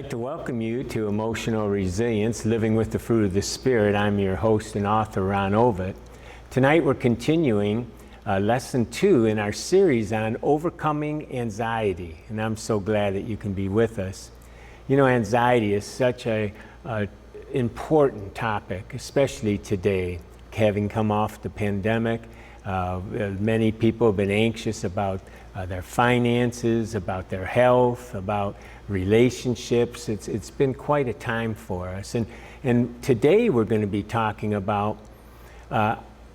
like to welcome you to Emotional Resilience, Living with the Fruit of the Spirit. I'm your host and author, Ron Ovitt. Tonight we're continuing Lesson 2 in our series on overcoming anxiety, and I'm so glad that you can be with us. You know, anxiety is such a important topic, especially today, having come off the pandemic. Many people have been anxious about their finances, about their health, about relationships. It's been quite a time for us. And today we're going to be talking about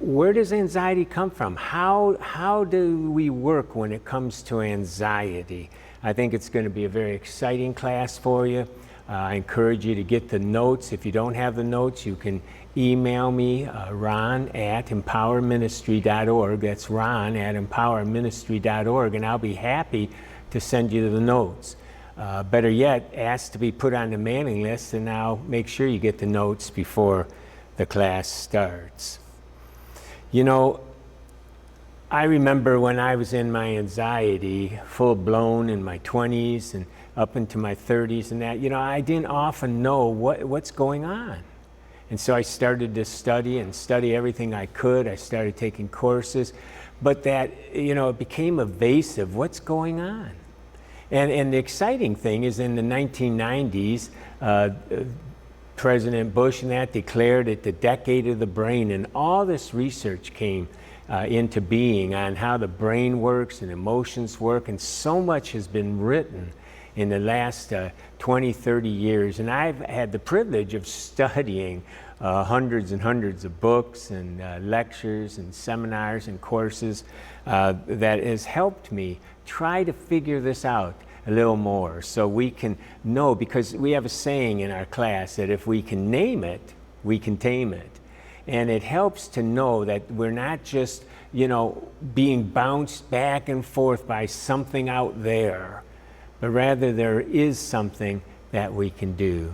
where does anxiety come from? How do we work when it comes to anxiety? I think it's going to be a very exciting class for you. I encourage you to get the notes. If you don't have the notes, you can email me, ron@empowerministry.org. That's ron@empowerministry.org, and I'll be happy to send you the notes. Better yet, ask to be put on the mailing list, and I'll make sure you get the notes before the class starts. You know, I remember when I was in my anxiety, full blown in my 20s and up into my 30s and that, you know, I didn't often know what's going on. And so I started to study everything I could. I started taking courses, but that, you know, it became evasive. What's going on? And the exciting thing is in the 1990s, President Bush and that declared it the decade of the brain, and all this research came into being on how the brain works and emotions work, and so much has been written in the last 20, 30 years. And I've had the privilege of studying hundreds and hundreds of books and lectures and seminars and courses that has helped me try to figure this out a little more so we can know, because we have a saying in our class that if we can name it, we can tame it. And it helps to know that we're not just, you know, being bounced back and forth by something out there, but rather there is something that we can do.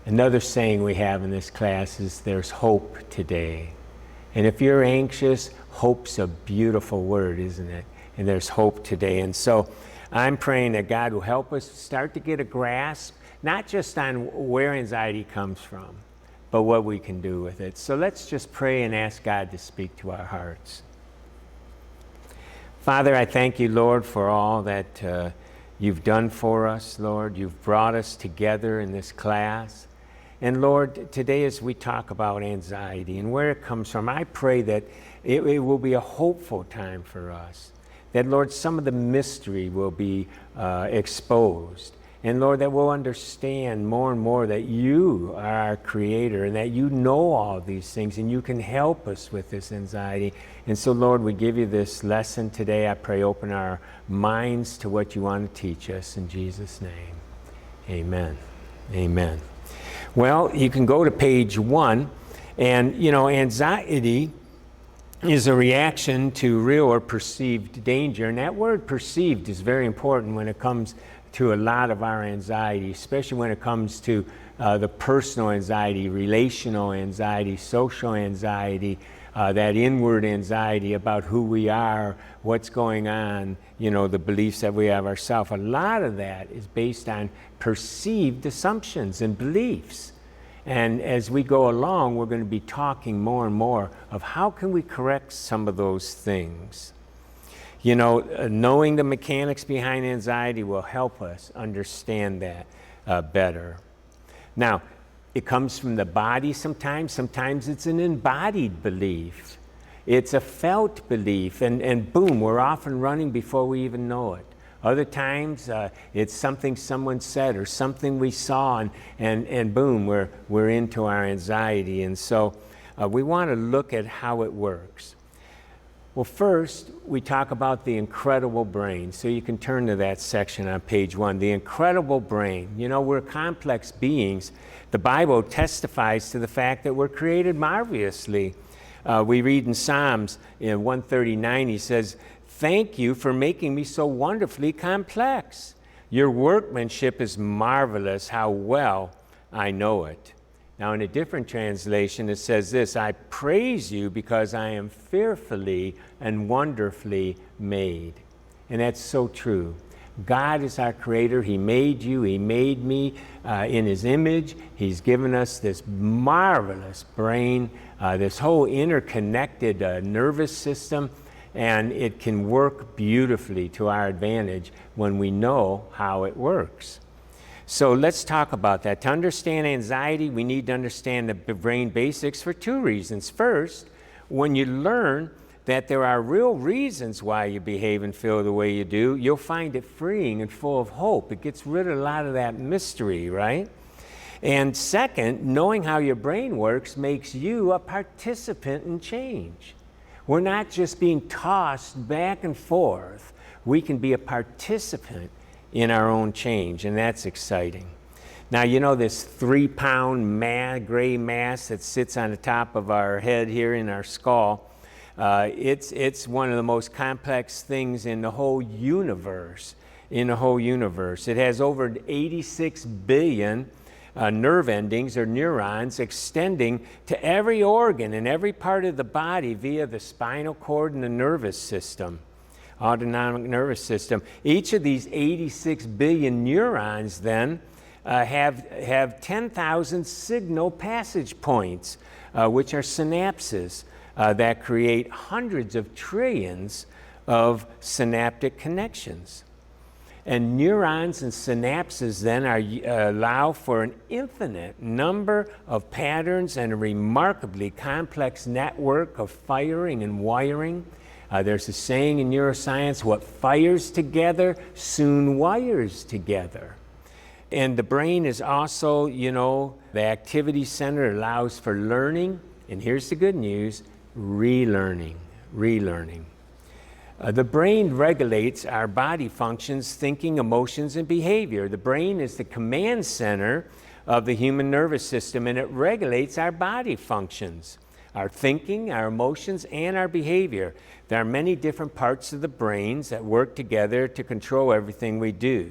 Another saying we have in this class is there's hope today. And if you're anxious, hope's a beautiful word, isn't it? And there's hope today. And so I'm praying that God will help us start to get a grasp, not just on where anxiety comes from, but what we can do with it. So let's just pray and ask God to speak to our hearts. Father, I thank you, Lord, for all that you've done for us, Lord. You've brought us together in this class. And Lord, today as we talk about anxiety and where it comes from, I pray that it will be a hopeful time for us. That, Lord, some of the mystery will be exposed. And Lord, that we'll understand more and more that you are our creator and that you know all these things and you can help us with this anxiety. And so, Lord, we give you this lesson today. I pray open our minds to what you want to teach us. In Jesus' name, amen. Amen. Well, you can go to page 1. And, you know, anxiety is a reaction to real or perceived danger. And that word perceived is very important when it comes to a lot of our anxiety, especially when it comes to the personal anxiety, relational anxiety, social anxiety, that inward anxiety about who we are, what's going on, you know, the beliefs that we have ourselves. A lot of that is based on perceived assumptions and beliefs. And as we go along, we're going to be talking more and more of how can we correct some of those things. You know, knowing the mechanics behind anxiety will help us understand that better. Now, it comes from the body sometimes it's an embodied belief. It's a felt belief, and boom, we're off and running before we even know it. Other times, it's something someone said or something we saw, and boom, we're into our anxiety. And so we want to look at how it works. Well, first, we talk about the incredible brain. So you can turn to that section on page 1, the incredible brain. You know, we're complex beings. The Bible testifies to the fact that we're created marvelously. We read in Psalms in 139, he says, "Thank you for making me so wonderfully complex. Your workmanship is marvelous, how well I know it." Now, in a different translation, it says this, "I praise you because I am fearfully and wonderfully made." And that's so true. God is our creator. He made you. He made me in his image. He's given us this marvelous brain, this whole interconnected nervous system, and it can work beautifully to our advantage when we know how it works. So let's talk about that. To understand anxiety, we need to understand the brain basics for two reasons. First, when you learn that there are real reasons why you behave and feel the way you do, you'll find it freeing and full of hope. It gets rid of a lot of that mystery, right? And second, knowing how your brain works makes you a participant in change. We're not just being tossed back and forth. We can be a participant in our own change, and that's exciting. Now, you know this 3-pound gray mass that sits on the top of our head here in our skull? It's one of the most complex things in the whole universe. It has over 86 billion nerve endings or neurons extending to every organ and every part of the body via the spinal cord and the nervous system. Autonomic nervous system. Each of these 86 billion neurons then have 10,000 signal passage points, which are synapses that create hundreds of trillions of synaptic connections. And neurons and synapses then allow for an infinite number of patterns and a remarkably complex network of firing and wiring. There's a saying in neuroscience, what fires together soon wires together. And the brain is also, the activity center allows for learning, and here's the good news, relearning. The brain regulates our body functions, thinking, emotions, and behavior. The brain is the command center of the human nervous system, and it regulates our body functions, our thinking, our emotions, and our behavior. There are many different parts of the brains that work together to control everything we do.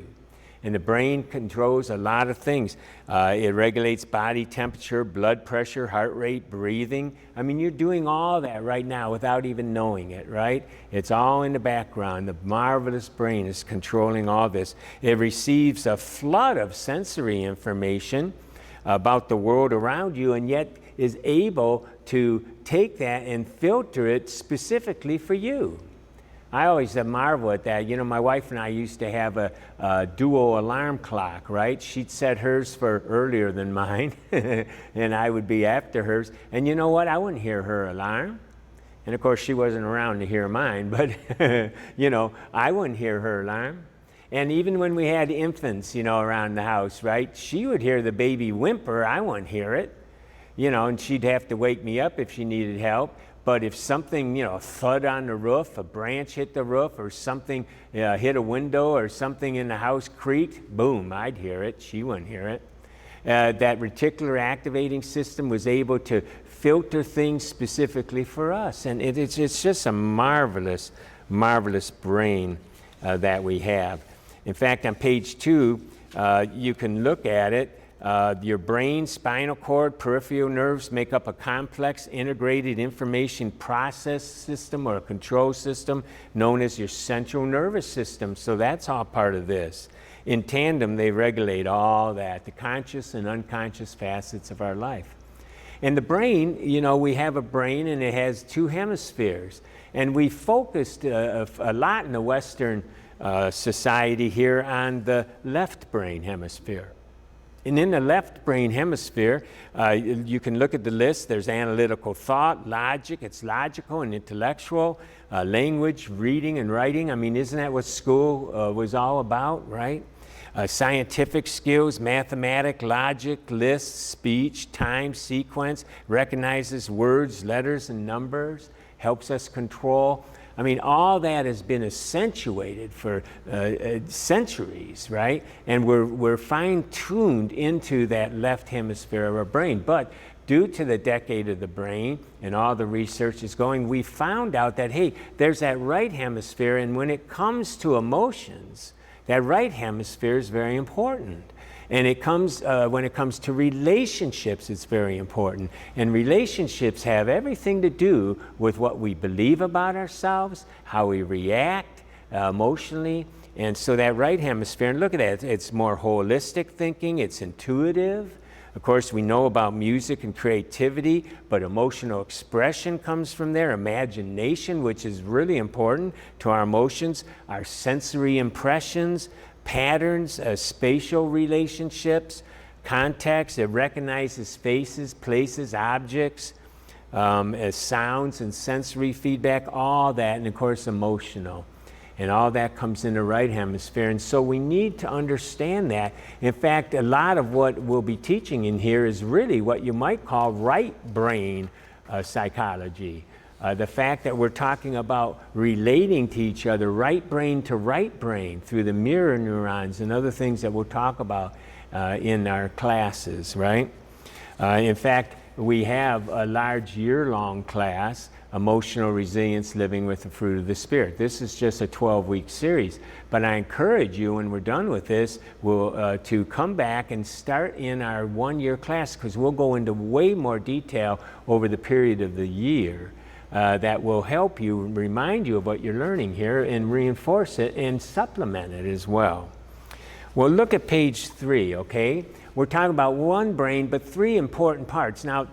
And the brain controls a lot of things. It regulates body temperature, blood pressure, heart rate, breathing. I mean, you're doing all that right now without even knowing it, right? It's all in the background. The marvelous brain is controlling all this. It receives a flood of sensory information about the world around you, and yet is able to take that and filter it specifically for you. I always marvel at that. My wife and I used to have a dual alarm clock, right? She'd set hers for earlier than mine, and I would be after hers. And you know what? I wouldn't hear her alarm. And of course, she wasn't around to hear mine, but I wouldn't hear her alarm. And even when we had infants, around the house, right? She would hear the baby whimper. I wouldn't hear it. And she'd have to wake me up if she needed help. But if something, a thud on the roof, a branch hit the roof, or something hit a window, or something in the house creaked, boom, I'd hear it. She wouldn't hear it. That reticular activating system was able to filter things specifically for us. And it's just a marvelous brain that we have. In fact, on page 2, you can look at it. Your brain, spinal cord, peripheral nerves make up a complex integrated information process system or a control system known as your central nervous system. So that's all part of this. In tandem, they regulate all that, the conscious and unconscious facets of our life. And the brain, we have a brain and it has 2 hemispheres. And we focused a lot in the Western society here on the left brain hemisphere. And in the left brain hemisphere, you can look at the list. There's analytical thought, logic. It's logical and intellectual, language, reading and writing. I mean, isn't that what school was all about, right? Scientific skills, mathematics, logic, lists, speech, time, sequence, recognizes words, letters, and numbers, helps us control. I mean, all that has been accentuated for centuries, right? And we're fine-tuned into that left hemisphere of our brain. But due to the decade of the brain and all the research is going, we found out that, hey, there's that right hemisphere, and when it comes to emotions, that right hemisphere is very important. And when it comes to relationships, it's very important. And relationships have everything to do with what we believe about ourselves, how we react emotionally, And so that right hemisphere, and look at that, it's more holistic thinking, it's intuitive. Of course, we know about music and creativity, but emotional expression comes from there. Imagination, which is really important to our emotions, our sensory impressions, patterns, spatial relationships, context. It recognizes faces, places, objects, as sounds and sensory feedback, all that, and of course, emotional. And all that comes in the right hemisphere. And so we need to understand that. In fact, a lot of what we'll be teaching in here is really what you might call right brain psychology. The fact that we're talking about relating to each other, right brain to right brain, through the mirror neurons and other things that we'll talk about in our classes, right? In fact, we have a large year-long class, Emotional Resilience, Living with the Fruit of the Spirit. This is just a 12-week series, but I encourage you, when we're done with this, to come back and start in our one-year class, because we'll go into way more detail over the period of the year that will help you, remind you of what you're learning here, and reinforce it and supplement it as well. Well, look at page 3, okay? We're talking about one brain, but 3 important parts. Now,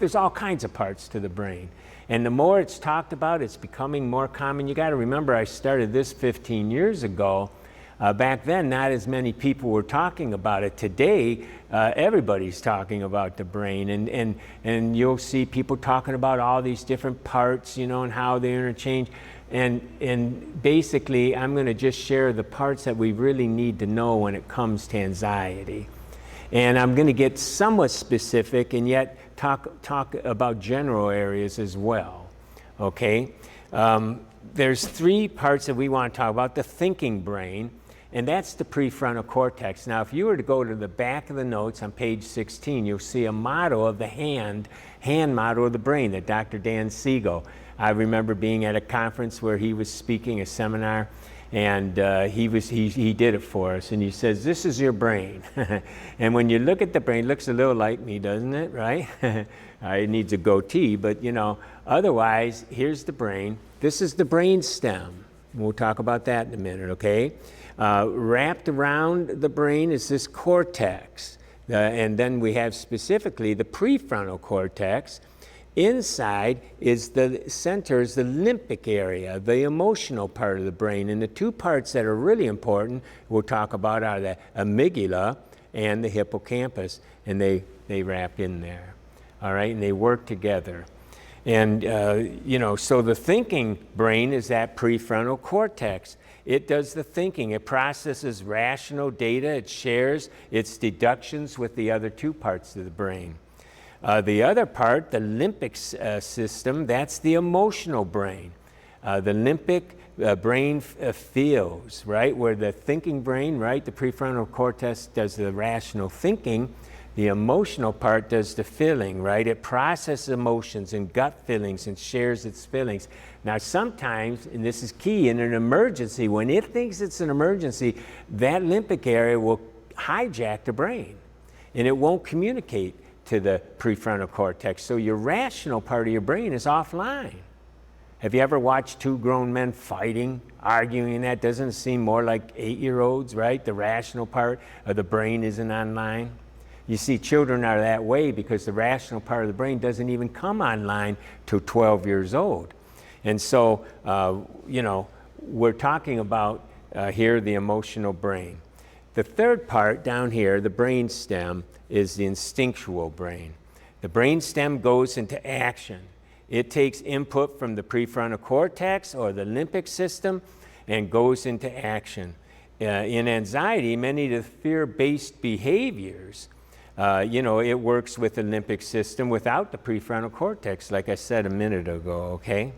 there's all kinds of parts to the brain. And the more it's talked about, it's becoming more common. You got to remember, I started this 15 years ago. Back then, not as many people were talking about it. Today, everybody's talking about the brain. And you'll see people talking about all these different parts, you know, and how they interchange. And basically, I'm going to just share the parts that we really need to know when it comes to anxiety. And I'm going to get somewhat specific and yet talk about general areas as well, okay? There's 3 parts that we want to talk about. The thinking brain, and that's the prefrontal cortex. Now, if you were to go to the back of the notes on page 16, you'll see a model of the hand model of the brain that Dr. Dan Siegel. I remember being at a conference where he was speaking a seminar, and he did it for us, and he says, this is your brain. And when you look at the brain, it looks a little like me, doesn't it, right? It needs a goatee, but you know, otherwise, here's the brain. This is the brain stem. We'll talk about that in a minute, okay? Wrapped around the brain is this cortex, and then we have specifically the prefrontal cortex. Inside is the center, is the limbic area, the emotional part of the brain. And the 2 parts that are really important we'll talk about are the amygdala and the hippocampus, and they wrap in there, all right, and they work together. And, you know, so the thinking brain is that prefrontal cortex. It does the thinking. It processes rational data. It shares its deductions with the other 2 parts of the brain. The other part, the limbic system, that's the emotional brain. The limbic brain feels, right? Where the thinking brain, right, the prefrontal cortex does the rational thinking. The emotional part does the feeling, right? It processes emotions and gut feelings and shares its feelings. Now, sometimes, and this is key, in an emergency, when it thinks it's an emergency, that limbic area will hijack the brain, and it won't communicate to the prefrontal cortex. So your rational part of your brain is offline. Have you ever watched 2 grown men fighting, arguing? That doesn't seem more like 8-year-olds, right? The rational part of the brain isn't online. You see, children are that way because the rational part of the brain doesn't even come online till 12 years old. And so, you know, we're talking about here the emotional brain. The 3rd part down here, the brain stem, is the instinctual brain. The brain stem goes into action. It takes input from the prefrontal cortex or the limbic system and goes into action. In anxiety, many of the fear-based behaviors, you know, it works with the limbic system without the prefrontal cortex, like I said a minute ago, okay?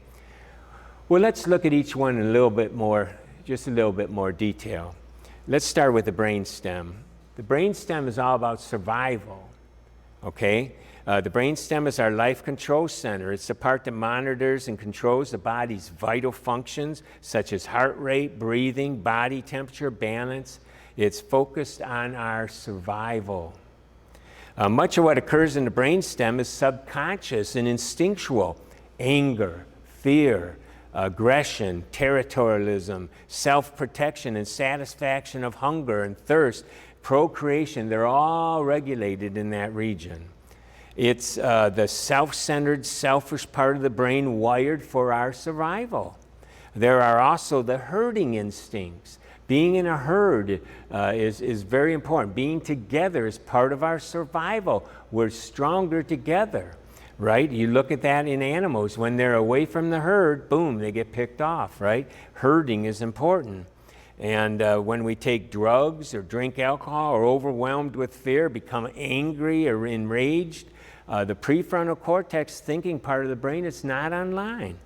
Well, let's look at each one in a little bit more, just a little bit more detail. Let's start with the brain stem. The brain stem is all about survival, okay? The brain stem is our life control center. It's the part that monitors and controls the body's vital functions, such as heart rate, breathing, body temperature, balance. It's focused on our survival. Much of what occurs in the brain stem is subconscious and instinctual. Anger, fear, aggression, territorialism, self-protection, and satisfaction of hunger and thirst, procreation. They're all regulated in that region. It's the self-centered, selfish part of the brain wired for our survival. There are also the herding instincts. Being in a herd is very important. Being together is part of our survival. We're stronger together, right? You look at that in animals. When they're away from the herd, boom, they get picked off, right? Herding is important. And when we take drugs or drink alcohol or overwhelmed with fear, become angry or enraged, the prefrontal cortex thinking part of the brain is not online.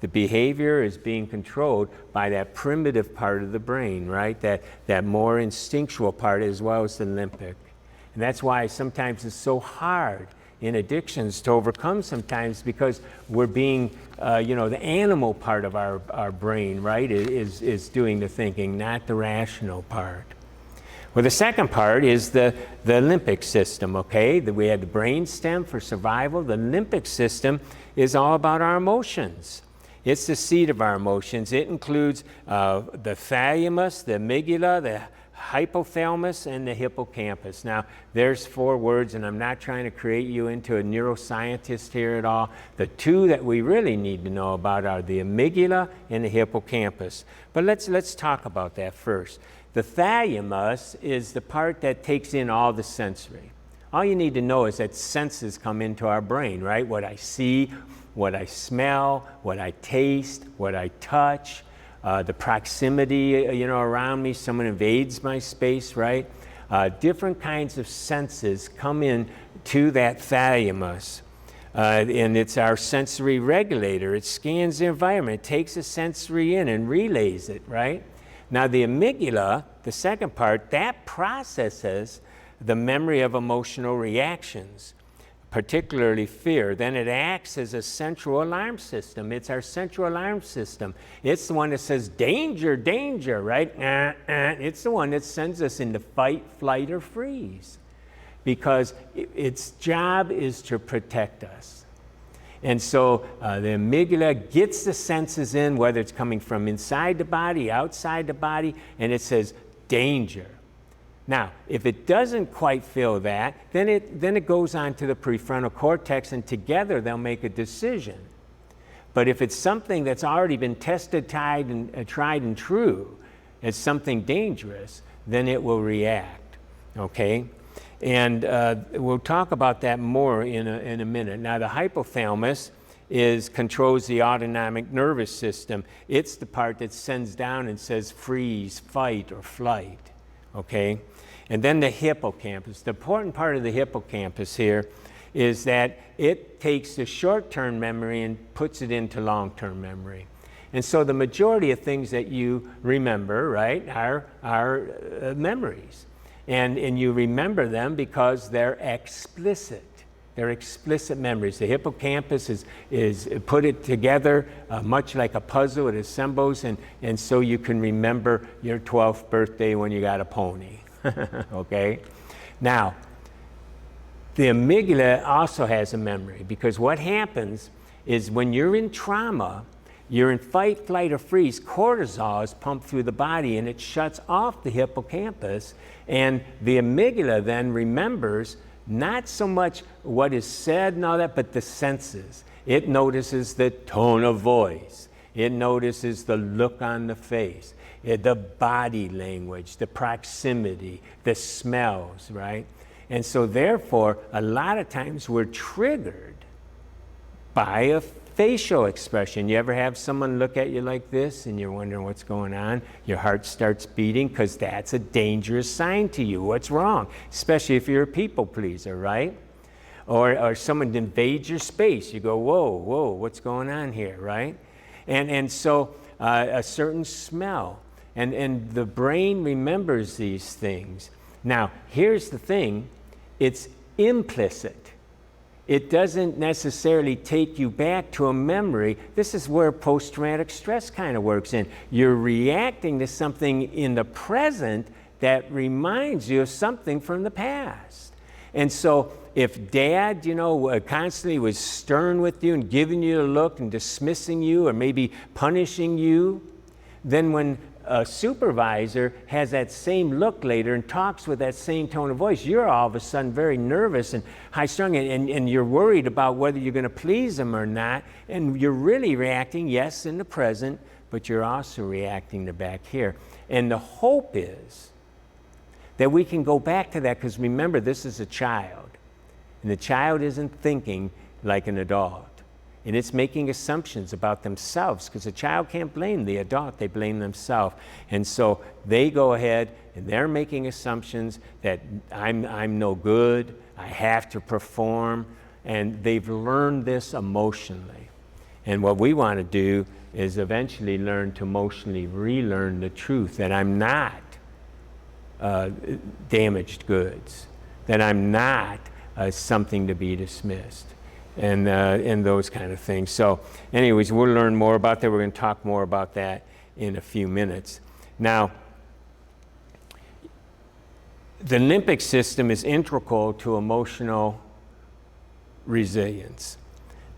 The behavior is being controlled by that primitive part of the brain, right? That more instinctual part as well as the limbic. And that's why sometimes it's so hard in addictions to overcome sometimes, because we're being, the animal part of our brain, right, is doing the thinking, not the rational part. Well, the second part is the limbic system, okay? We had the brain stem for survival. The limbic system is all about our emotions. It's the seat of our emotions. It includes the thalamus, the amygdala, the hypothalamus, and the hippocampus. Now, there's 4 words, and I'm not trying to create you into a neuroscientist here at all. The 2 that we really need to know about are the amygdala and the hippocampus. But let's talk about that first. The thalamus is the part that takes in all the sensory. All you need to know is that senses come into our brain, right? What I see, what I smell, what I taste, what I touch, the proximity, around me. Someone invades my space, right? Different kinds of senses come in to that thalamus. And it's our sensory regulator. It scans the environment, takes the sensory in and relays it, right? Now, the amygdala, the second part, that processes the memory of emotional reactions, particularly fear. Then it acts as a central alarm system. It's our central alarm system. It's the one that says, danger, danger, right? It's the one that sends us into fight, flight, or freeze, because its job is to protect us. And so the amygdala gets the senses in, whether it's coming from inside the body, outside the body, and it says, danger. Now, if it doesn't quite feel that, then it goes on to the prefrontal cortex, and together they'll make a decision. But if it's something that's already been tested, tried and true, as something dangerous, then it will react, okay? And we'll talk about that more in a minute. Now, the hypothalamus controls the autonomic nervous system. It's the part that sends down and says freeze, fight, or flight, okay? And then the hippocampus. The important part of the hippocampus here is that it takes the short-term memory and puts it into long-term memory. And so the majority of things that you remember, right, are memories. And you remember them because they're explicit. They're explicit memories. The hippocampus is put it together much like a puzzle. It assembles, and so you can remember your 12th birthday when you got a pony. Okay? Now, the amygdala also has a memory, because what happens is when you're in trauma, you're in fight, flight, or freeze, cortisol is pumped through the body and it shuts off the hippocampus, and the amygdala then remembers not so much what is said and all that, but the senses. It notices the tone of voice. It notices the look on the face, the body language, the proximity, the smells, right? And so therefore, a lot of times we're triggered by a facial expression. You ever have someone look at you like this and you're wondering what's going on? Your heart starts beating, because that's a dangerous sign to you. What's wrong? Especially if you're a people pleaser, right? Or someone invades your space. You go, whoa, what's going on here, right? And so a certain smell. And the brain remembers these things. Now, here's the thing. It's implicit. It doesn't necessarily take you back to a memory. This is where post-traumatic stress kind of works in. You're reacting to something in the present that reminds you of something from the past. And so if dad, constantly was stern with you and giving you a look and dismissing you or maybe punishing you, then when a supervisor has that same look later and talks with that same tone of voice, you're all of a sudden very nervous and high-strung, and you're worried about whether you're going to please them or not, and you're really reacting, yes, in the present, but you're also reacting to back here. And the hope is that we can go back to that, because remember, this is a child, and the child isn't thinking like an adult. And it's making assumptions about themselves, because a child can't blame the adult, they blame themselves. And so they go ahead and they're making assumptions that I'm no good, I have to perform, and they've learned this emotionally. And what we want to do is eventually learn to emotionally relearn the truth that I'm not damaged goods, that I'm not something to be dismissed. And those kind of things. So anyways, we'll learn more about that. We're going to talk more about that in a few minutes. Now, the limbic system is integral to emotional resilience.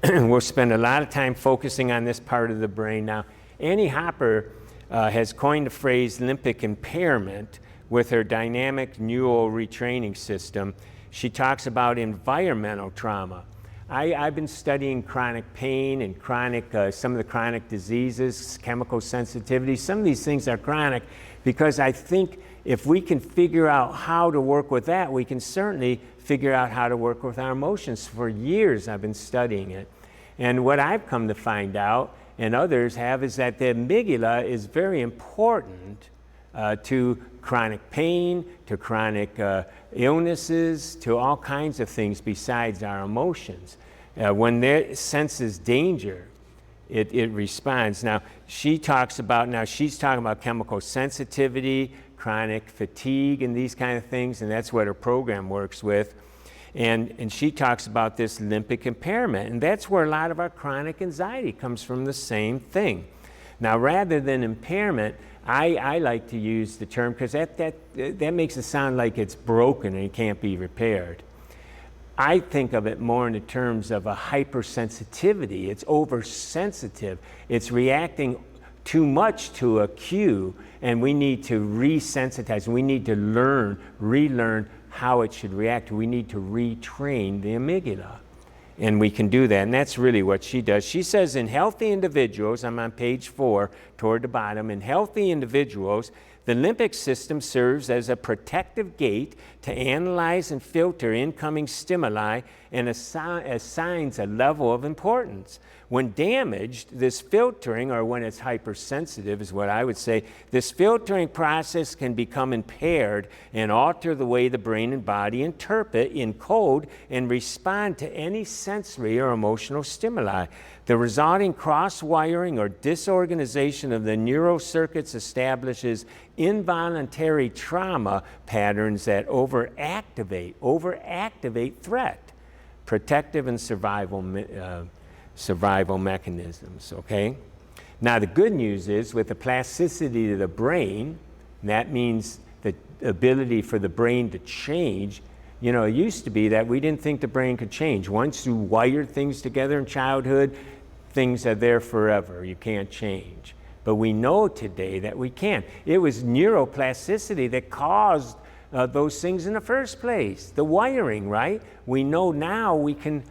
We'll spend a lot of time focusing on this part of the brain. Now, Annie Hopper has coined the phrase limbic impairment with her dynamic neural retraining system. She talks about environmental trauma. I've been studying chronic pain and some of the chronic diseases, chemical sensitivity. Some of these things are chronic because I think if we can figure out how to work with that, we can certainly figure out how to work with our emotions. For years, I've been studying it. And what I've come to find out, and others have, is that the amygdala is very important to chronic pain, to chronic illnesses, to all kinds of things besides our emotions. When it senses danger, it responds. Now, she's talking about chemical sensitivity, chronic fatigue, and these kind of things, and that's what her program works with. And she talks about this limbic impairment, and that's where a lot of our chronic anxiety comes from, the same thing. Now, rather than impairment, I like to use the term, because that makes it sound like it's broken and it can't be repaired. I think of it more in the terms of a hypersensitivity. It's oversensitive. It's reacting too much to a cue, and we need to resensitize. We need to relearn how it should react. We need to retrain the amygdala. And we can do that, and that's really what she does. She says in healthy individuals, I'm on page 4 toward the bottom, in healthy individuals, the limbic system serves as a protective gate to analyze and filter incoming stimuli and assigns a level of importance. When damaged, this filtering, or when it's hypersensitive is what I would say, this filtering process can become impaired and alter the way the brain and body interpret, encode, and respond to any sensory or emotional stimuli. The resulting cross-wiring or disorganization of the neural circuits establishes involuntary trauma patterns that overactivate threat, protective and survival mechanisms, okay? Now, the good news is with the plasticity of the brain, that means the ability for the brain to change. It used to be that we didn't think the brain could change. Once you wired things together in childhood, things are there forever. You can't change. But we know today that we can. It was neuroplasticity that caused those things in the first place, the wiring, right? We know now we can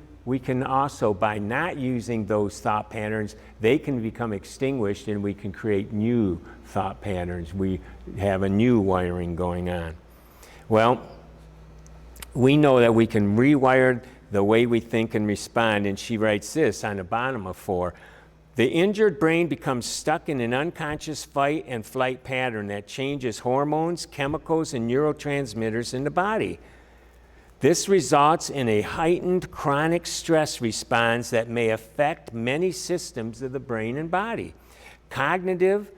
also, by not using those thought patterns, they can become extinguished and we can create new thought patterns. We have a new wiring going on. Well, we know that we can rewire the way we think and respond, and she writes this on the bottom of 4. The injured brain becomes stuck in an unconscious fight and flight pattern that changes hormones, chemicals, and neurotransmitters in the body. This results in a heightened chronic stress response that may affect many systems of the brain and body. Cognitive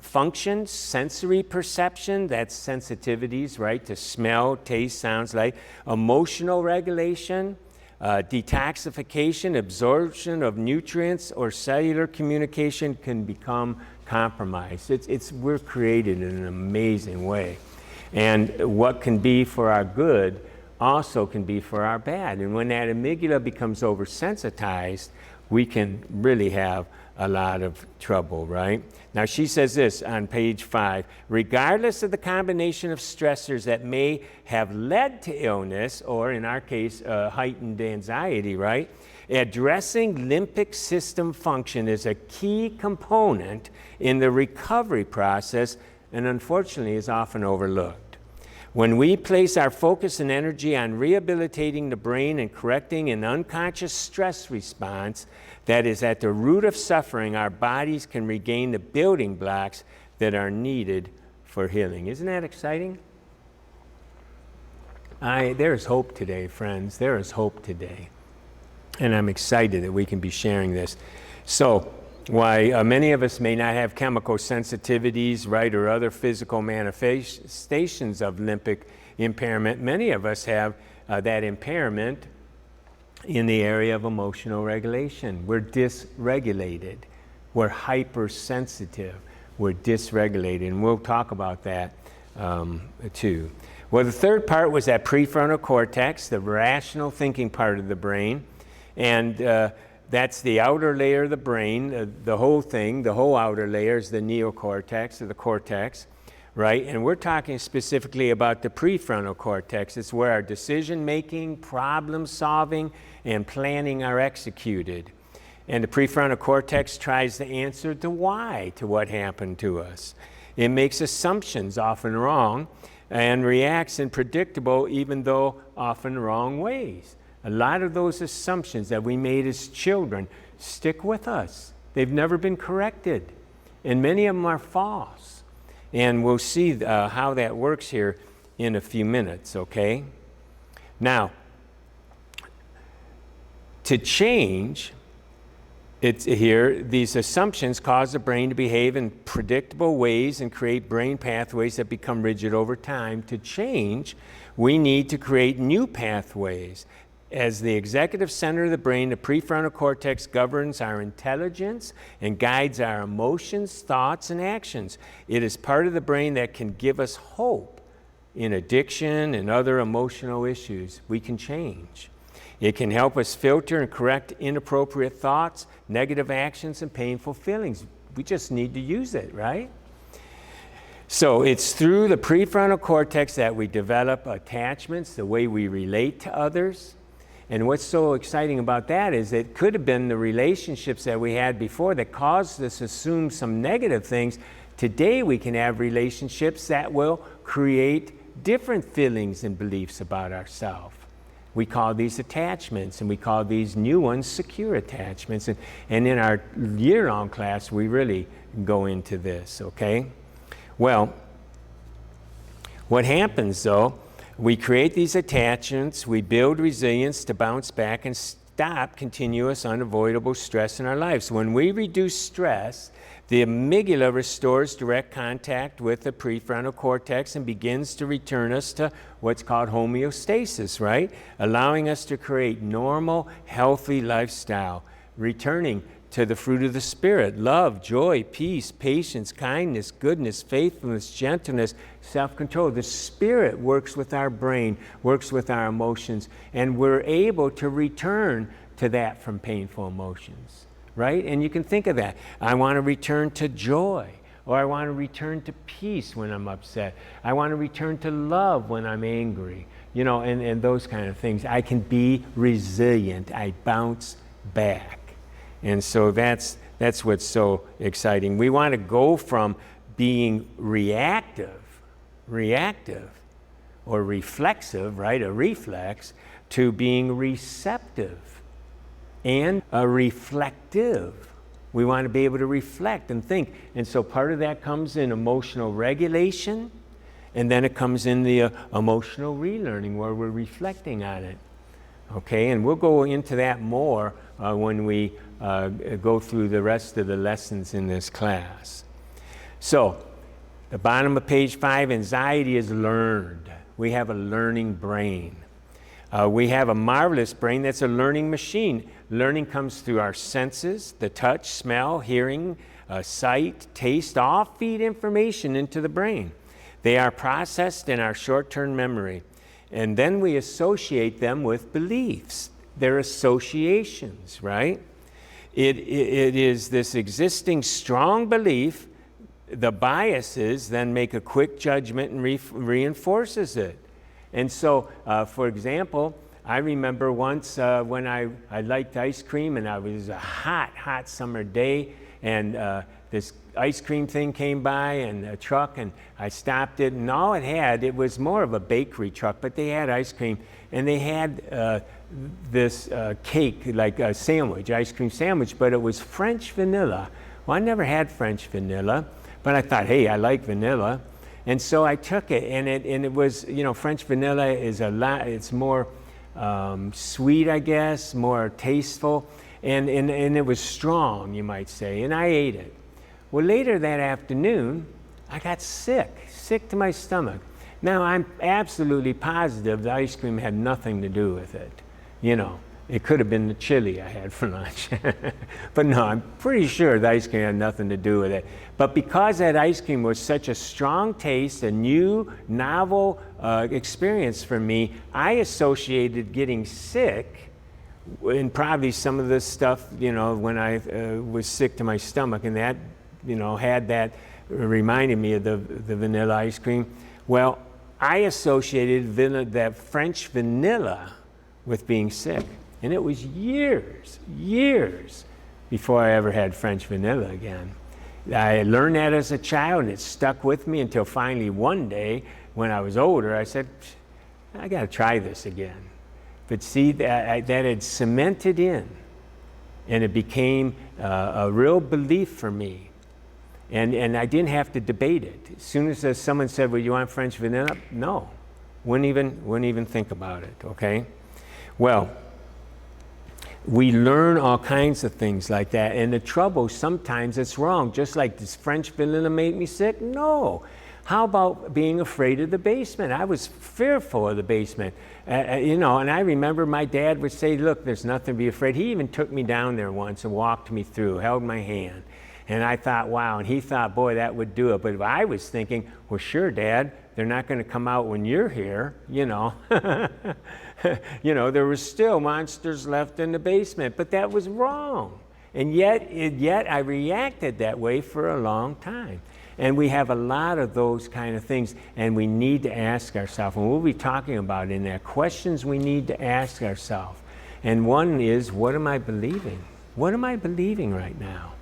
function, sensory perception, that's sensitivities, right, to smell, taste, sounds, light. Emotional regulation, detoxification, absorption of nutrients, or cellular communication can become compromised. We're created in an amazing way. And what can be for our good also can be for our bad. And when that amygdala becomes oversensitized, we can really have a lot of trouble, right? Now, she says this on page 5, regardless of the combination of stressors that may have led to illness, or in our case, heightened anxiety, right? Addressing limbic system function is a key component in the recovery process and unfortunately is often overlooked. When we place our focus and energy on rehabilitating the brain and correcting an unconscious stress response that is at the root of suffering, our bodies can regain the building blocks that are needed for healing. Isn't that exciting? There is hope today, friends. There is hope today. And I'm excited that we can be sharing this. So, why many of us may not have chemical sensitivities, right, or other physical manifestations of limbic impairment, many of us have that impairment in the area of emotional regulation. We're dysregulated. We're hypersensitive. We're dysregulated. And we'll talk about that too. Well, the third part was that prefrontal cortex, the rational thinking part of the brain. And that's the outer layer of the brain, the whole thing, the whole outer layer is the neocortex or the cortex, right? And we're talking specifically about the prefrontal cortex. It's where our decision-making, problem-solving, and planning are executed. And the prefrontal cortex tries to answer the why to what happened to us. It makes assumptions, often wrong, and reacts in predictable, even though often wrong ways. A lot of those assumptions that we made as children stick with us. They've never been corrected. And many of them are false. And we'll see how that works here in a few minutes, okay? Now, to change, it's here, these assumptions cause the brain to behave in predictable ways and create brain pathways that become rigid over time. To change, we need to create new pathways. As the executive center of the brain, the prefrontal cortex governs our intelligence and guides our emotions, thoughts, and actions. It is part of the brain that can give us hope in addiction and other emotional issues. We can change. It can help us filter and correct inappropriate thoughts, negative actions, and painful feelings. We just need to use it, right? So it's through the prefrontal cortex that we develop attachments, the way we relate to others. And what's so exciting about that is it could have been the relationships that we had before that caused us to assume some negative things. Today we can have relationships that will create different feelings and beliefs about ourselves. We call these attachments, and we call these new ones secure attachments. And in our year-long class, we really go into this, okay? Well, what happens though, we create these attachments, we build resilience to bounce back and stop continuous unavoidable stress in our lives. When we reduce stress, the amygdala restores direct contact with the prefrontal cortex and begins to return us to what's called homeostasis, right? Allowing us to create normal, healthy lifestyle, returning to the fruit of the Spirit: love, joy, peace, patience, kindness, goodness, faithfulness, gentleness, self-control. The Spirit works with our brain, works with our emotions, and we're able to return to that from painful emotions, right? And you can think of that. I want to return to joy, or I want to return to peace when I'm upset. I want to return to love when I'm angry, you know, and those kind of things. I can be resilient. I bounce back. And so that's what's so exciting. We want to go from being reactive or reflexive, right, a reflex, to being receptive and a reflective. We want to be able to reflect and think. And so part of that comes in emotional regulation, and then it comes in the emotional relearning where we're reflecting on it. Okay, and we'll go into that more when we go through the rest of the lessons in this class. So, the bottom of page 5, anxiety is learned. We have a learning brain. We have a marvelous brain that's a learning machine. Learning comes through our senses: the touch, smell, hearing, sight, taste, all feed information into the brain. They are processed in our short-term memory. And then we associate them with beliefs. They're associations, right? It is this existing strong belief. The biases then make a quick judgment and reinforces it. And so, for example, I remember once when I liked ice cream, and it was a hot summer day, and this ice cream thing came by, and a truck, and I stopped it, and all it was more of a bakery truck, but they had ice cream, and they had this cake, like a sandwich, ice cream sandwich, but it was French vanilla. Well, I never had French vanilla, but I thought, hey, I like vanilla. And so I took it, and it was, French vanilla is it's more sweet, I guess, more tasteful, and it was strong, you might say, and I ate it. Well, later that afternoon, I got sick to my stomach. Now, I'm absolutely positive the ice cream had nothing to do with it. It could have been the chili I had for lunch. But no, I'm pretty sure the ice cream had nothing to do with it. But because that ice cream was such a strong taste, a new, novel experience for me, I associated getting sick and probably some of this stuff, when I was sick to my stomach, and that, had that reminded me of the vanilla ice cream. Well, I associated that French vanilla with being sick. And it was years before I ever had French vanilla again. I learned that as a child, and it stuck with me until finally one day when I was older, I said, I got to try this again. But see, that had cemented in, and it became a real belief for me. And I didn't have to debate it. As soon as someone said, well, you want French vanilla? No, wouldn't even think about it, okay? Well, we learn all kinds of things like that, and the trouble, sometimes it's wrong. Just like, does French vanilla make me sick? No. How about being afraid of the basement? I was fearful of the basement, and I remember my dad would say, look, there's nothing to be afraid. He even took me down there once and walked me through, held my hand. And I thought, wow, and he thought, boy, that would do it. But I was thinking, well, sure, Dad, they're not going to come out when you're here, there was still monsters left in the basement, but that was wrong. And yet I reacted that way for a long time. And we have a lot of those kind of things, and we need to ask ourselves, and we'll be talking about in there, questions we need to ask ourselves. And one is, what am I believing? What am I believing right now?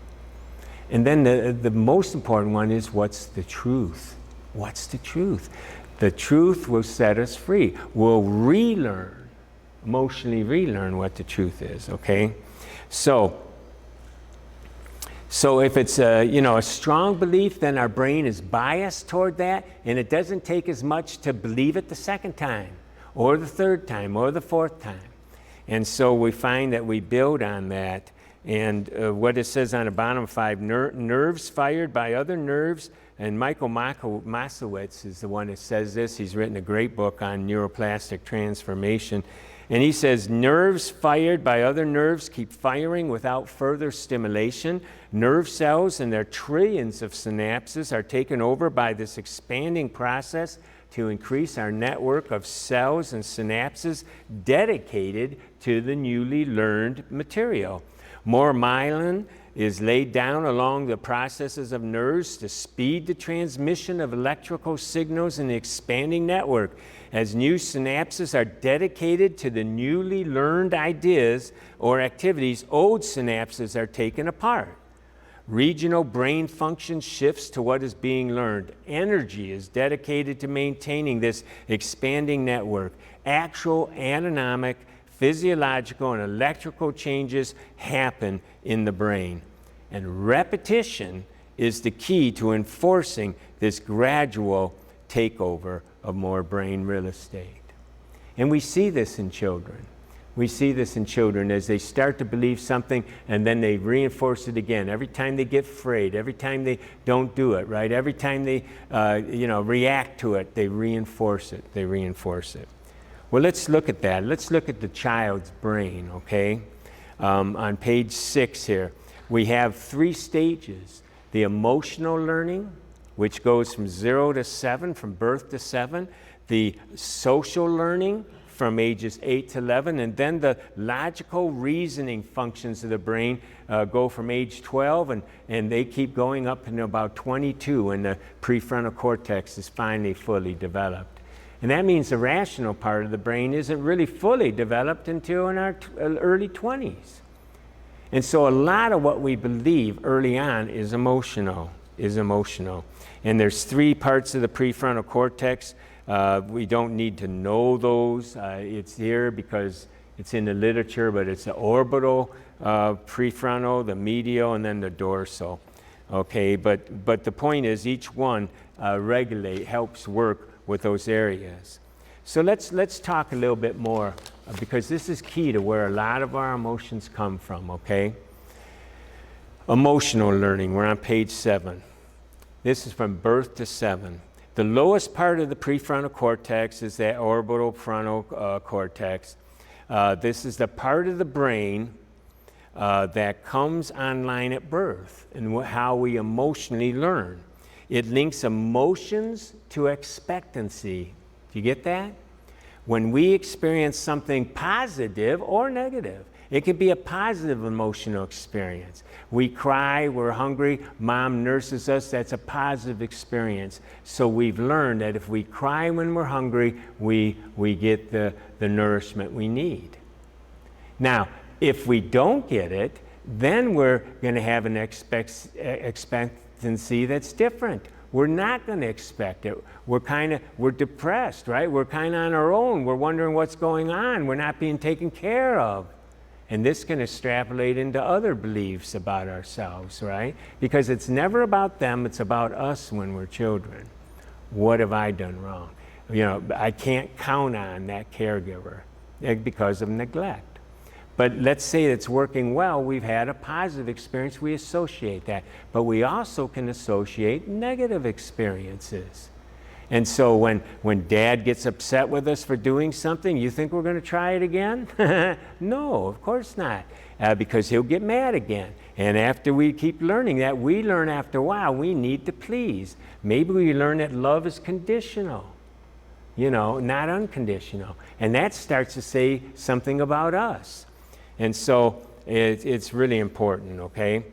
And then the most important one is, what's the truth? What's the truth? The truth will set us free. We'll emotionally relearn what the truth is, okay? So if it's a strong belief, then our brain is biased toward that, and it doesn't take as much to believe it the second time, or the third time, or the fourth time. And so we find that we build on that. And what it says on the bottom 5, nerves fired by other nerves. And Michael Moskowitz is the one that says this. He's written a great book on neuroplastic transformation. And he says, nerves fired by other nerves keep firing without further stimulation. Nerve cells and their trillions of synapses are taken over by this expanding process to increase our network of cells and synapses dedicated to the newly learned material. More myelin is laid down along the processes of nerves to speed the transmission of electrical signals in the expanding network. As new synapses are dedicated to the newly learned ideas or activities, old synapses are taken apart. Regional brain function shifts to what is being learned. Energy is dedicated to maintaining this expanding network. Actual anatomic, physiological, and electrical changes happen in the brain. And repetition is the key to enforcing this gradual takeover of more brain real estate. And we see this in children. We see this in children as they start to believe something, and then they reinforce it again. Every time they get afraid, every time they don't do it, right? Every time they react to it, they reinforce it. They reinforce it. Well, let's look at that. Let's look at the child's brain, okay? On page 6 here, we have 3 stages. The emotional learning, which goes from 0 to 7, from birth to 7. the social learning from ages 8 to 11, and then the logical reasoning functions of the brain go from age 12, and they keep going up until about 22 when the prefrontal cortex is finally fully developed. And that means the rational part of the brain isn't really fully developed until in our early 20s. And so a lot of what we believe early on is emotional. And there's 3 parts of the prefrontal cortex. We don't need to know those. It's here because it's in the literature, but it's the orbital prefrontal, the medial, and then the dorsal. Okay, but the point is each one helps work with those areas. So let's talk a little bit more because this is key to where a lot of our emotions come from, okay? Emotional learning, we're on page 7. This is from birth to 7. The lowest part of the prefrontal cortex is that orbital frontal cortex. This is the part of the brain that comes online at birth and how we emotionally learn. It links emotions to expectancy. Do you get that? When we experience something positive or negative, it could be a positive emotional experience. We cry, we're hungry, mom nurses us, that's a positive experience. So we've learned that if we cry when we're hungry, we get the nourishment we need. Now, if we don't get it, then we're going to have an expectancy that's different. We're not going to expect it. We're depressed, right? We're kind of on our own. We're wondering what's going on. We're not being taken care of. And this can extrapolate into other beliefs about ourselves, right? Because it's never about them, it's about us when we're children. What have I done wrong? I can't count on that caregiver because of neglect. But let's say it's working well, we've had a positive experience, we associate that. But we also can associate negative experiences. And so when dad gets upset with us for doing something, you think we're going to try it again? No, of course not, because he'll get mad again. And after we keep learning that, we learn after a while we need to please. Maybe we learn that love is conditional, not unconditional. And that starts to say something about us. And so it's really important, okay,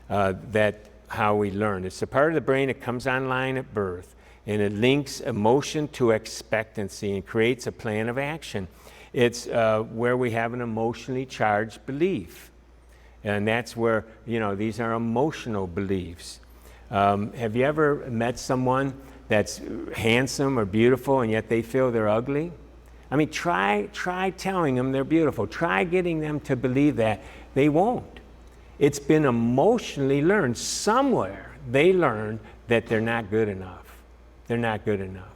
that how we learn. It's a part of the brain that comes online at birth. And it links emotion to expectancy and creates a plan of action. It's where we have an emotionally charged belief. And that's where, these are emotional beliefs. Have you ever met someone that's handsome or beautiful and yet they feel they're ugly? I mean, try telling them they're beautiful. Try getting them to believe that. They won't. It's been emotionally learned. Somewhere they learned that they're not good enough. They're not good enough.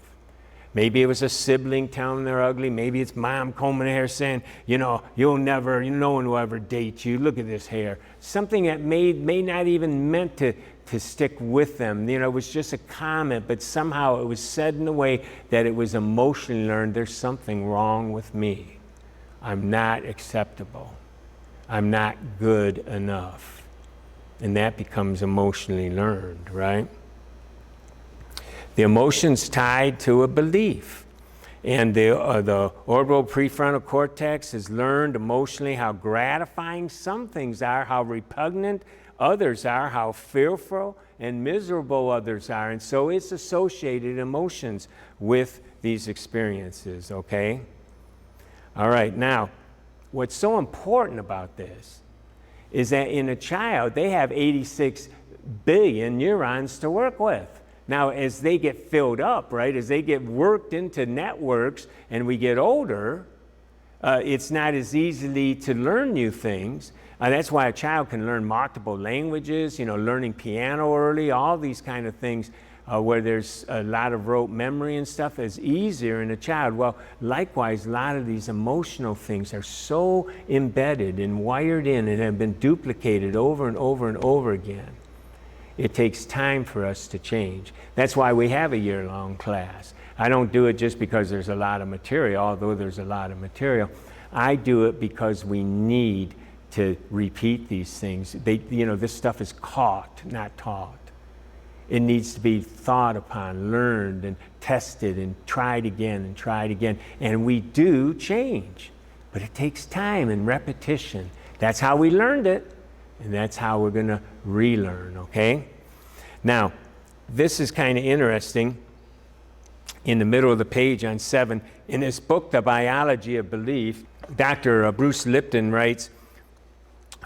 Maybe it was a sibling telling them they're ugly. Maybe it's mom combing their hair saying, no one will ever date you. Look at this hair. Something that may not even meant to stick with them. It was just a comment, but somehow it was said in a way that it was emotionally learned. There's something wrong with me. I'm not acceptable. I'm not good enough. And that becomes emotionally learned, right? The emotion's tied to a belief. And the orbital prefrontal cortex has learned emotionally how gratifying some things are, how repugnant others are, how fearful and miserable others are. And so it's associated emotions with these experiences, okay? All right, now, what's so important about this is that in a child, they have 86 billion neurons to work with. Now, as they get filled up, right, as they get worked into networks and we get older, it's not as easily to learn new things. That's why a child can learn multiple languages, learning piano early, all these kind of things where there's a lot of rote memory and stuff is easier in a child. Well, likewise, a lot of these emotional things are so embedded and wired in and have been duplicated over and over and over again. It takes time for us to change. That's why we have a year-long class. I don't do it just because there's a lot of material, although there's a lot of material. I do it because we need to repeat these things. This stuff is caught, not taught. It needs to be thought upon, learned, and tested, and tried again, and tried again. And we do change, but it takes time and repetition. That's how we learned it, and that's how we're going to relearn, okay? Now, this is kind of interesting. In the middle of the page on 7, in his book, The Biology of Belief, Dr. Bruce Lipton writes,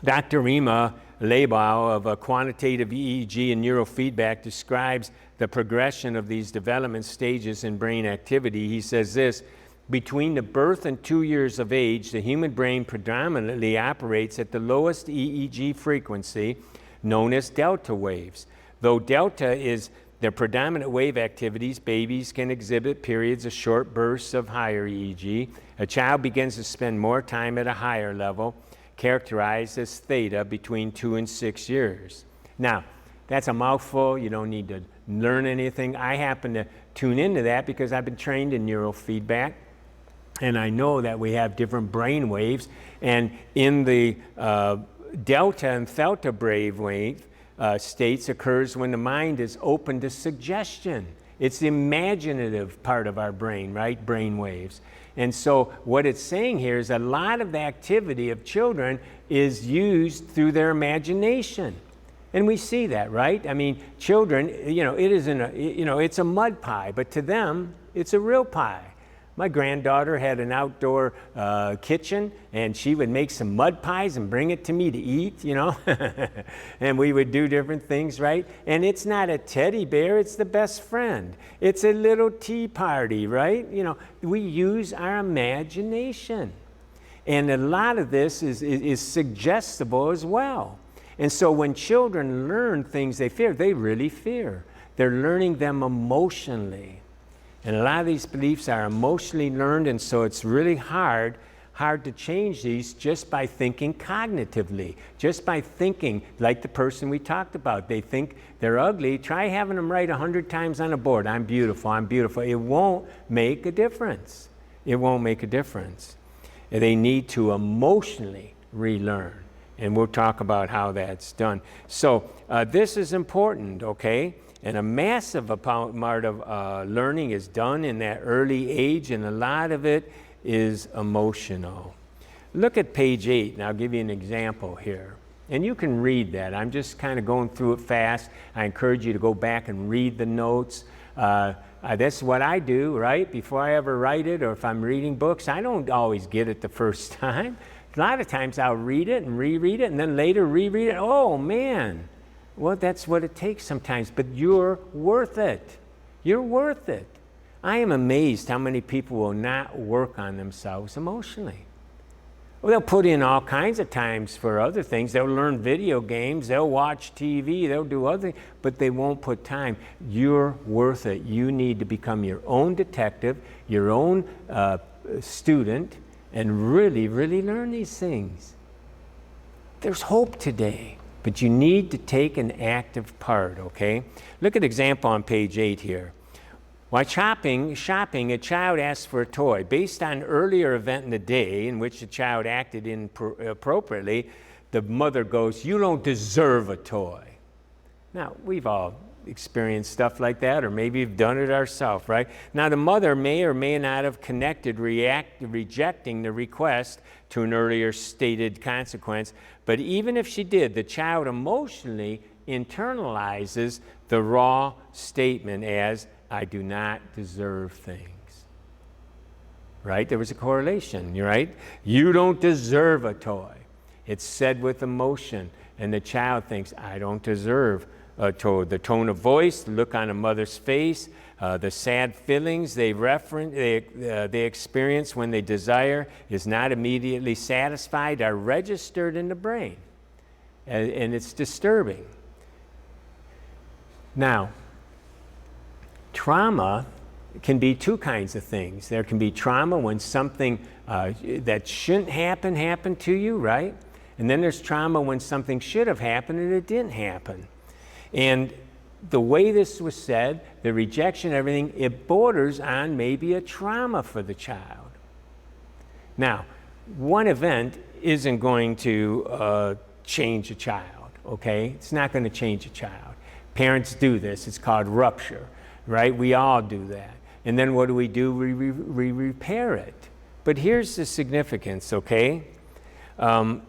Dr. Rima Leibau of quantitative EEG and neurofeedback describes the progression of these development stages in brain activity. He says this, between the birth and 2 years of age, the human brain predominantly operates at the lowest EEG frequency, known as delta waves. Though delta is the predominant wave activities, babies can exhibit periods of short bursts of higher EEG. A child begins to spend more time at a higher level, characterized as theta, between 2 and 6 years. Now, that's a mouthful. You don't need to learn anything. I happen to tune into that because I've been trained in neurofeedback, and I know that we have different brain waves. And in the delta and theta brainwave states occurs when the mind is open to suggestion. It's the imaginative part of our brain, right? Brain waves. And so what it's saying here is a lot of the activity of children is used through their imagination. And we see that, right? I mean, children, it isn't it's a mud pie, but to them, it's a real pie. My granddaughter had an outdoor kitchen, and she would make some mud pies and bring it to me to eat, and we would do different things, right? And it's not a teddy bear, it's the best friend. It's a little tea party, right? We use our imagination. And a lot of this is suggestible as well. And so when children learn things they fear, they really fear. They're learning them emotionally. And a lot of these beliefs are emotionally learned, and so it's really hard to change these just by thinking cognitively, just by thinking like the person we talked about. They think they're ugly. Try having them write 100 times on a board, I'm beautiful, I'm beautiful. It won't make a difference. It won't make a difference. They need to emotionally relearn, and we'll talk about how that's done. So this is important, okay? And a massive part of learning is done in that early age, and a lot of it is emotional. Look at page 8, and I'll give you an example here. And you can read that. I'm just kind of going through it fast. I encourage you to go back and read the notes. That's what I do, right? Before I ever write it, or if I'm reading books, I don't always get it the first time. A lot of times I'll read it and reread it, and then later reread it. Oh, man. Well, that's what it takes sometimes, but you're worth it. You're worth it. I am amazed how many people will not work on themselves emotionally. Well, they'll put in all kinds of times for other things. They'll learn video games, they'll watch TV, they'll do other things, but they won't put time. You're worth it. You need to become your own detective, your own student, and really, really learn these things. There's hope today. But you need to take an active part, okay? Look at example on page 8 here. While shopping, a child asks for a toy. Based on earlier event in the day in which the child acted inappropriately, the mother goes, "You don't deserve a toy." Now, we've all experienced stuff like that, or maybe we've done it ourselves, right? Now, the mother may or may not have connected rejecting the request to an earlier stated consequence, but even if she did, the child emotionally internalizes the raw statement as, "I do not deserve things." Right? There was a correlation, right? You don't deserve a toy. It's said with emotion, and the child thinks, "I don't deserve a toy." The tone of voice, the look on a mother's face, the sad feelings they experience when they desire is not immediately satisfied are registered in the brain, and it's disturbing. Now, trauma can be two kinds of things. There can be trauma when something that shouldn't happen to you, right? And then there's trauma when something should have happened and it didn't happen. And the way this was said, the rejection, everything, it borders on maybe a trauma for the child. Now, one event isn't going to change a child, okay? It's not going to change a child. Parents do this. It's called rupture, right? We all do that. And then what do? We repair it. But here's the significance, okay? In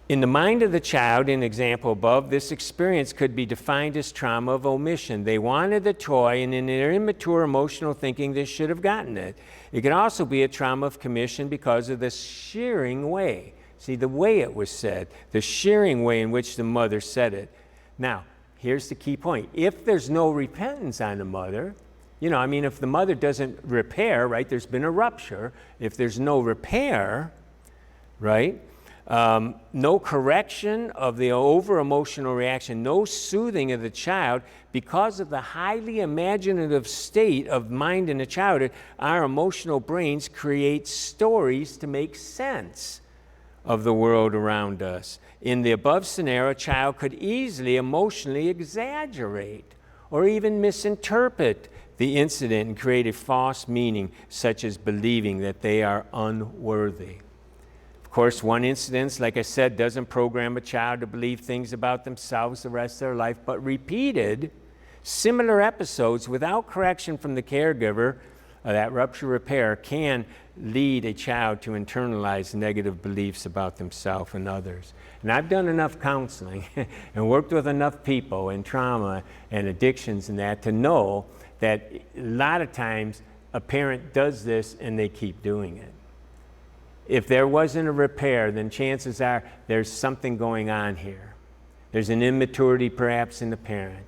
the mind of the child, in example above, this experience could be defined as trauma of omission. They wanted the toy, and in their immature emotional thinking, they should have gotten it. It could also be a trauma of commission because of the shearing way. See, the way it was said, the shearing way in which the mother said it. Now, here's the key point. If there's no repentance on the mother, if the mother doesn't repair, right, there's been a rupture. If there's no repair, right, no correction of the over-emotional reaction, no soothing of the child, because of the highly imaginative state of mind in the childhood, our emotional brains create stories to make sense of the world around us. In the above scenario, a child could easily emotionally exaggerate or even misinterpret the incident and create a false meaning, such as believing that they are unworthy. Of course, one incident, like I said, doesn't program a child to believe things about themselves the rest of their life, but repeated similar episodes without correction from the caregiver, that rupture repair can lead a child to internalize negative beliefs about themselves and others. And I've done enough counseling and worked with enough people in trauma and addictions and that to know that a lot of times a parent does this and they keep doing it. If there wasn't a repair, then chances are there's something going on here. There's an immaturity perhaps in the parent.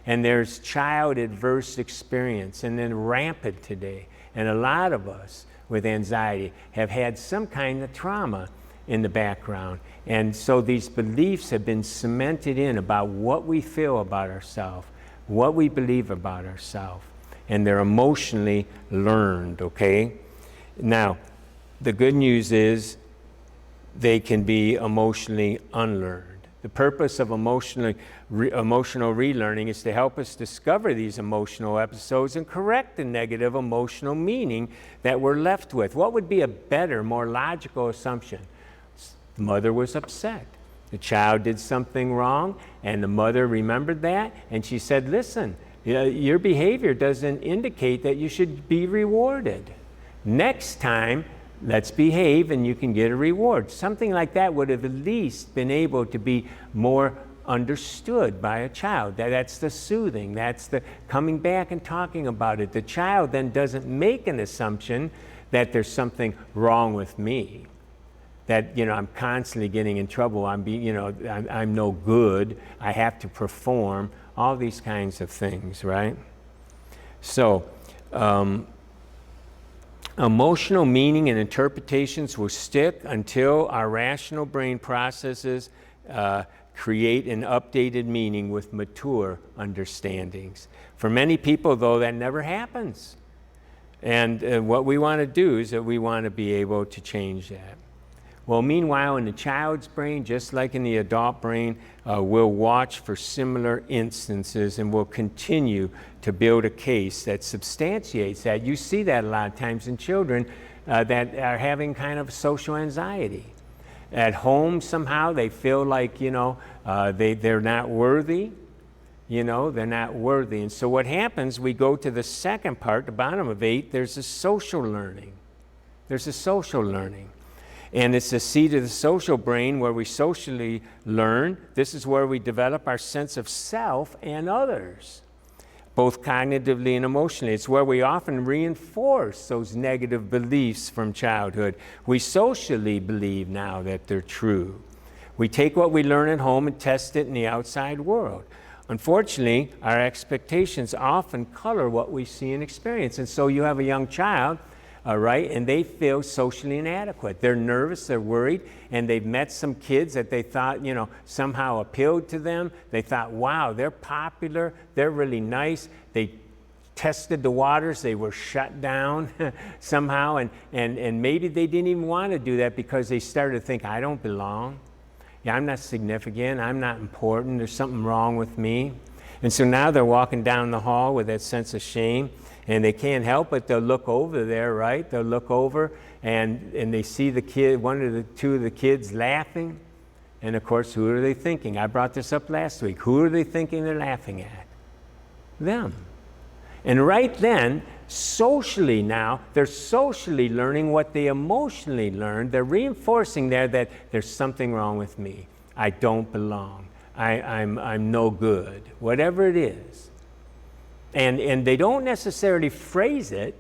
And there's child adverse experience, and then rampant today. And a lot of us with anxiety have had some kind of trauma in the background. And so these beliefs have been cemented in about what we feel about ourselves, what we believe about ourselves. And they're emotionally learned, okay? Now, the good news is they can be emotionally unlearned. The purpose of emotional relearning is to help us discover these emotional episodes and correct the negative emotional meaning that we're left with. What would be a better, more logical assumption? The mother was upset. The child did something wrong, and the mother remembered that, and she said, listen, your behavior doesn't indicate that you should be rewarded. Next time, let's behave and you can get a reward. Something like that would have at least been able to be more understood by a child. That's the soothing. That's the coming back and talking about it. The child then doesn't make an assumption that there's something wrong with me, that I'm constantly getting in trouble. I'm no good. I have to perform. All these kinds of things, right? So. Emotional meaning and interpretations will stick until our rational brain processes create an updated meaning with mature understandings. For many people, though, that never happens. And what we want to do is that we want to be able to change that. Well, meanwhile, in the child's brain, just like in the adult brain, we'll watch for similar instances and we'll continue to build a case that substantiates that. You see that a lot of times in children that are having kind of social anxiety. At home, somehow, they feel like, they're not worthy. They're not worthy. And so what happens, we go to the second part, the bottom of 8, there's a social learning. There's a social learning. And it's the seat of the social brain where we socially learn. This is where we develop our sense of self and others, both cognitively and emotionally. It's where we often reinforce those negative beliefs from childhood. We socially believe now that they're true. We take what we learn at home and test it in the outside world. Unfortunately, our expectations often color what we see and experience. And so you have a young child, right, and they feel socially inadequate. They're nervous, they're worried, and they've met some kids that they thought, somehow appealed to them. They thought, wow, they're popular, they're really nice. They tested the waters, they were shut down somehow, and maybe they didn't even want to do that because they started to think, I don't belong. Yeah, I'm not significant, I'm not important, there's something wrong with me. And so now they're walking down the hall with that sense of shame. And they can't help it, they'll look over there, right? They'll look over and they see the kid, two of the kids laughing. And of course, who are they thinking? I brought this up last week. Who are they thinking they're laughing at? Them. And right then, socially now, they're socially learning what they emotionally learned. They're reinforcing there that there's something wrong with me. I don't belong. I'm no good. Whatever it is. And they don't necessarily phrase it.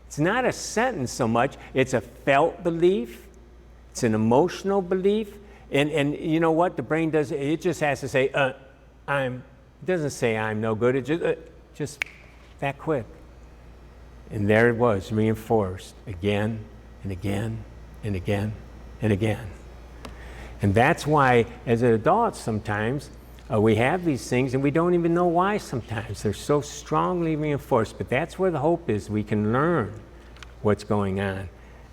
It's not a sentence so much. It's a felt belief. It's an emotional belief. And you know what the brain does? It just has to say, it doesn't say I'm no good. It just that quick. And there it was, reinforced again and again and again and again. And that's why, as adults, sometimes we have these things and we don't even know why sometimes. They're so strongly reinforced. But that's where the hope is. We can learn what's going on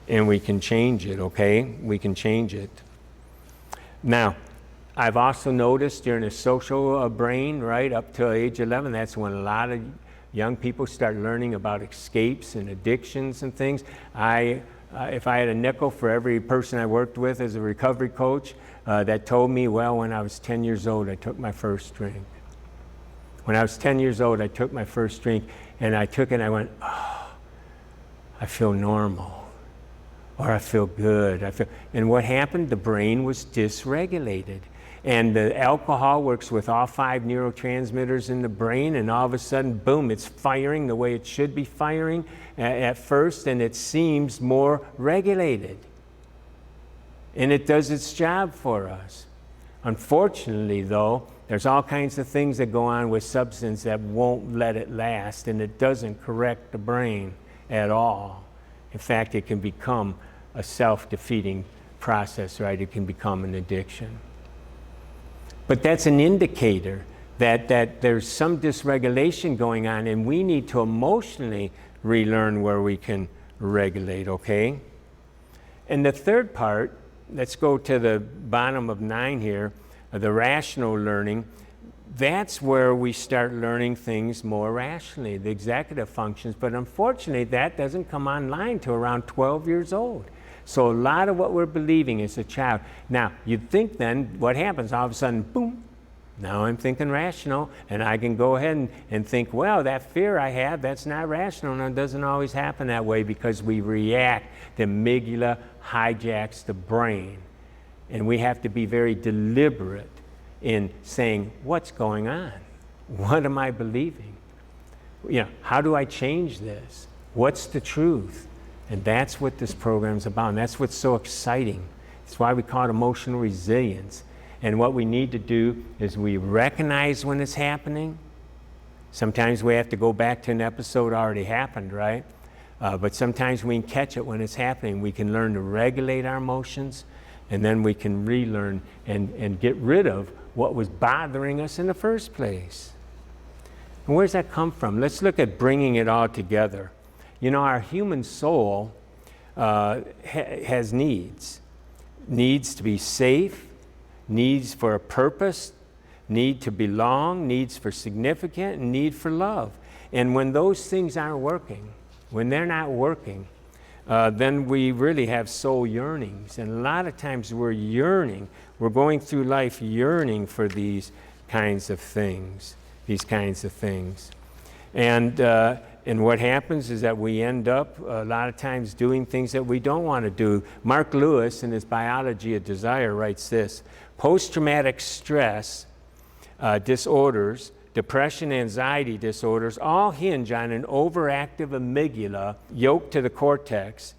and we can change it, okay? We can change it. Now, I've also noticed during the social brain, right, up to age 11, that's when a lot of young people start learning about escapes and addictions and things. If I had a nickel for every person I worked with as a recovery coach that told me, well, when I was 10 years old, I took my first drink. When I was 10 years old, I took my first drink, and I took it and I went, oh, I feel normal. Or I feel good. And what happened? The brain was dysregulated. And the alcohol works with all 5 neurotransmitters in the brain, and all of a sudden, boom, it's firing the way it should be firing at first, and it seems more regulated. And it does its job for us. Unfortunately, though, there's all kinds of things that go on with substance that won't let it last, and it doesn't correct the brain at all. In fact, it can become a self-defeating process, right? It can become an addiction. But that's an indicator that there's some dysregulation going on, and we need to emotionally relearn where we can regulate, okay? And the third part, let's go to the bottom of 9 here, the rational learning. That's where we start learning things more rationally, the executive functions. But unfortunately, that doesn't come online till around 12 years old. So a lot of what we're believing is a child. Now, you'd think then, what happens? All of a sudden, boom, now I'm thinking rational, and I can go ahead and think, well, that fear I have, that's not rational. And it doesn't always happen that way because we react. The amygdala hijacks the brain. And we have to be very deliberate in saying, what's going on? What am I believing? You know, how do I change this? What's the truth? And that's what this program's about, and that's what's so exciting. That's why we call it emotional resilience. And what we need to do is we recognize when it's happening. Sometimes we have to go back to an episode already happened, right? But sometimes we can catch it when it's happening. We can learn to regulate our emotions, and then we can relearn and get rid of what was bothering us in the first place. And where's that come from? Let's look at bringing it all together. You know, our human soul has needs. Needs to be safe, needs for a purpose, need to belong, needs for significance, and need for love. And when those things aren't working, when they're not working, then we really have soul yearnings. And a lot of times we're yearning, we're going through life yearning for these kinds of things, And what happens is that we end up a lot of times doing things that we don't want to do. Mark Lewis, in his Biology of Desire, writes this: post-traumatic stress disorders, depression, anxiety disorders, all hinge on an overactive amygdala yoked to the cortex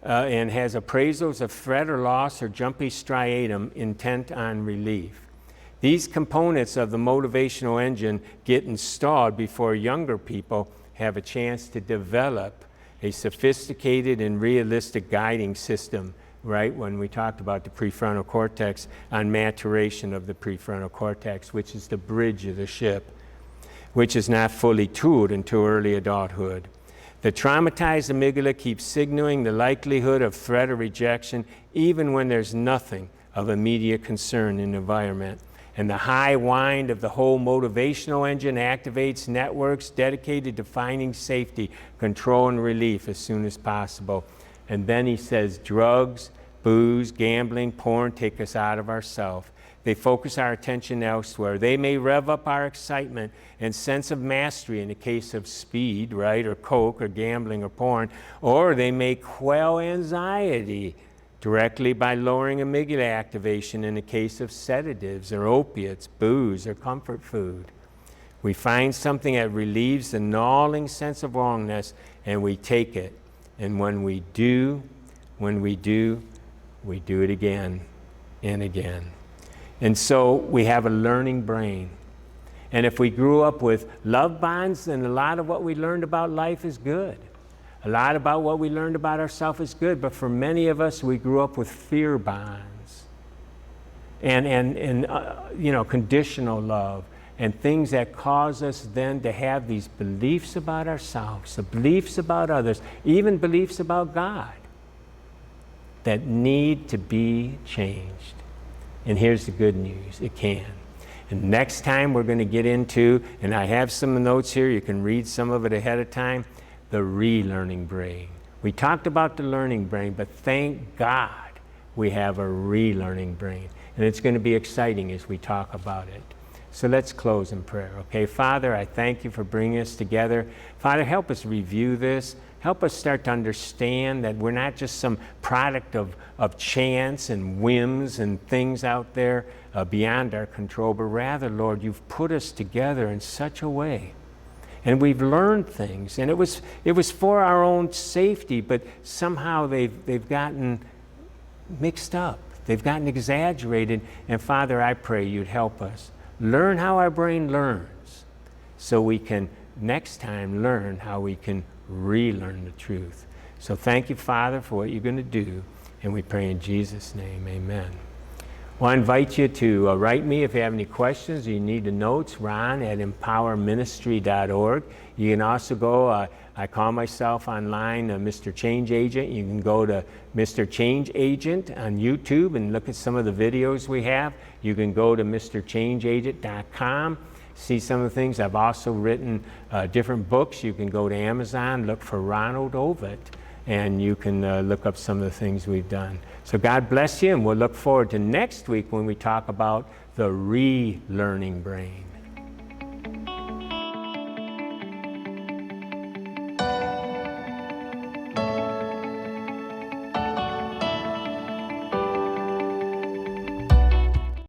and has appraisals of threat or loss or jumpy striatum intent on relief. These components of the motivational engine get installed before younger people have a chance to develop a sophisticated and realistic guiding system, right? When we talked about the prefrontal cortex, on maturation of the prefrontal cortex, which is the bridge of the ship, which is not fully tooled until early adulthood. The traumatized amygdala keeps signaling the likelihood of threat or rejection even when there's nothing of immediate concern in the environment. And the high wind of the whole motivational engine activates networks dedicated to finding safety, control, and relief as soon as possible. And then he says, drugs, booze, gambling, porn take us out of ourselves. they focus our attention elsewhere. They may rev up our excitement and sense of mastery in the case of speed, right, or coke, or gambling, or porn, or they may quell anxiety directly by lowering amygdala activation in the case of sedatives or opiates, booze, or comfort food. We find something that relieves the gnawing sense of wrongness, and we take it. And when we do it again and again. And so we have a learning brain. And if we grew up with love bonds, then a lot of what we learned about life is good. A lot about what we learned about ourselves is good. But for many of us, we grew up with fear bonds and conditional love and things that cause us then to have these beliefs about ourselves, the beliefs about others, even beliefs about God that need to be changed. And here's the good news, it can. And next time we're going to get into, and I have some notes here, you can read some of it ahead of time, the relearning brain. We talked about the learning brain, but thank God we have a relearning brain. And it's going to be exciting as we talk about it. So let's close in prayer, okay? Father, I thank you for bringing us together. Father, help us review this. Help us start to understand that we're not just some product of chance and whims and things out there beyond our control, but rather, Lord, you've put us together in such a way. And we've learned things, and it was for our own safety, but somehow they've gotten mixed up. They've gotten exaggerated. And Father, I pray you'd help us. Learn how our brain learns so we can next time learn how we can relearn the truth. So thank you, Father, for what you're going to do, and we pray in Jesus' name, amen. Well, I invite you to write me if you have any questions or you need the notes, ron@empowerministry.org. You can also go, I call myself online Mr. Change Agent. You can go to Mr. Change Agent on YouTube and look at some of the videos we have. You can go to mrchangeagent.com, see some of the things. I've also written different books. You can go to Amazon, look for Ronald Ovett, and you can look up some of the things we've done. So God bless you, and we'll look forward to next week when we talk about the relearning brain.